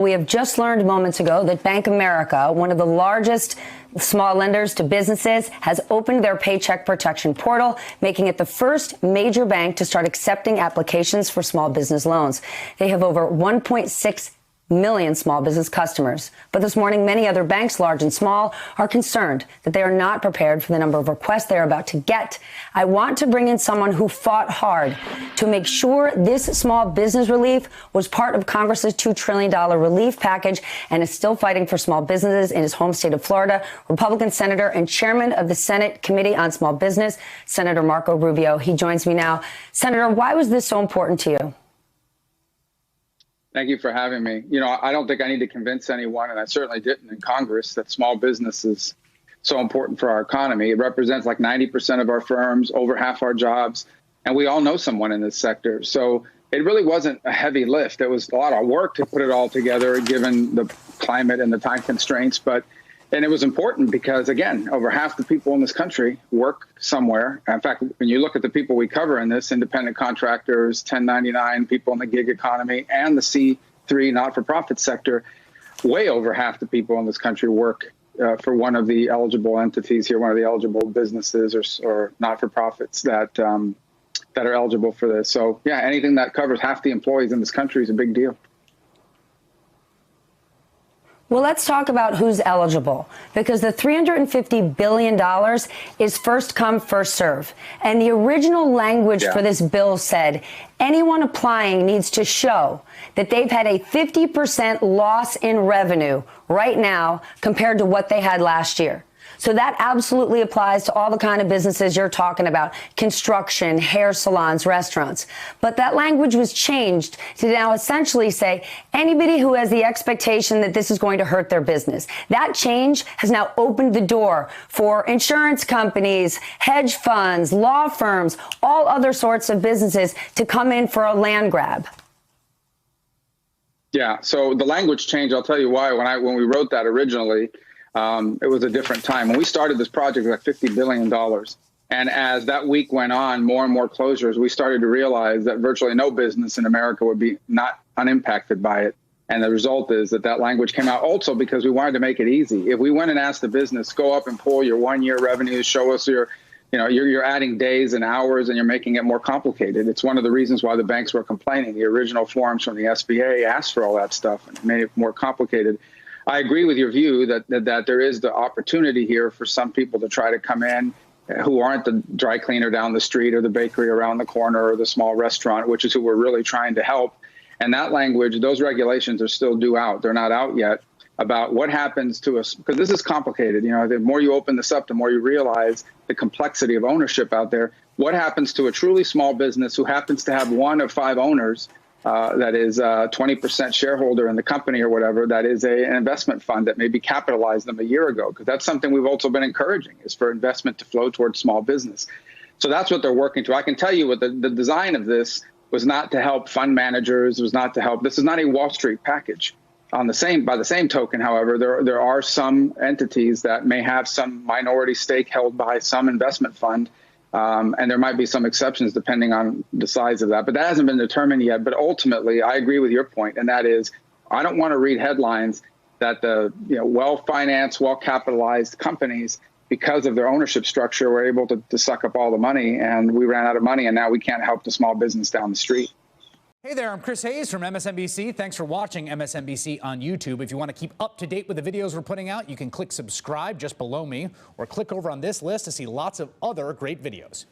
We have just learned moments ago that Bank of America, one of the largest small lenders to businesses, has opened their Paycheck Protection portal, making it the first major bank to start accepting applications for small business loans. They have over 1.6 million small business customers. But this morning, many other banks, large and small, are concerned that they are not prepared for the number of requests they are about to get. I want to bring in someone who fought hard to make sure this small business relief was part of Congress's $2 trillion relief package and is still fighting for small businesses in his home state of Florida. Republican Senator and Chairman of the Senate Committee on Small Business, Senator Marco Rubio. He joins me now. Senator, why was this so important to you? Thank you for having me. You know, I don't think I need to convince anyone, and I certainly didn't in Congress, that small business is so important for our economy. It represents like 90% of our firms, over half our jobs, and we all know someone in this sector. So it really wasn't a heavy lift. It was a lot of work to put it all together, given the climate and the time constraints. And it was important because, again, over half the people in this country work somewhere. In fact, when you look at the people we cover in this, independent contractors, 1099, people in the gig economy, and the C3 not-for-profit sector, way over half the people in this country work for one of the eligible entities here, one of the eligible businesses or not-for-profits that are eligible for this. So, yeah, anything that covers half the employees in this country is a big deal. Well, let's talk about who's eligible, because the $350 billion is first come, first serve. And the original language for this bill said anyone applying needs to show that they've had a 50% loss in revenue right now compared to what they had last year. So that absolutely applies to all the kind of businesses you're talking about: construction, hair salons, restaurants. But that language was changed to now essentially say anybody who has the expectation that this is going to hurt their business. That change has now opened the door for insurance companies, hedge funds, law firms, all other sorts of businesses to come in for a land grab. Yeah, so the language changed. I'll tell you why. When we wrote that originally, it was a different time. When we started this project, it was like $50 billion. And as that week went on, more and more closures, we started to realize that virtually no business in America would be not unimpacted by it. And the result is that language came out also because we wanted to make it easy. If we went and asked the business, go up and pull your 1 year revenues, show us you're adding days and hours and you're making it more complicated. It's one of the reasons why the banks were complaining. The original forms from the SBA asked for all that stuff and made it more complicated. I agree with your view that there is the opportunity here for some people to try to come in who aren't the dry cleaner down the street or the bakery around the corner or the small restaurant, which is who we're really trying to help. And that language, those regulations are still due out. They're not out yet about what happens to us, because this is complicated. You know, the more you open this up, the more you realize the complexity of ownership out there. What happens to a truly small business who happens to have one of 5 owners that is a 20% shareholder in the company or whatever, that is an investment fund that maybe capitalized them a year ago? Because that's something we've also been encouraging, is for investment to flow towards small business. So that's what they're working to. I can tell you what the design of this was not to help fund managers, was not to help. This is not a Wall Street package. By the same token, however, there are some entities that may have some minority stake held by some investment fund. And there might be some exceptions depending on the size of that. But that hasn't been determined yet. But ultimately, I agree with your point, and that is, I don't want to read headlines that the well-financed, well-capitalized companies, because of their ownership structure, were able to suck up all the money, and we ran out of money, and now we can't help the small business down the street. Hey there, I'm Chris Hayes from MSNBC. Thanks for watching MSNBC on YouTube. If you want to keep up to date with the videos we're putting out, you can click subscribe just below me, or click over on this list to see lots of other great videos.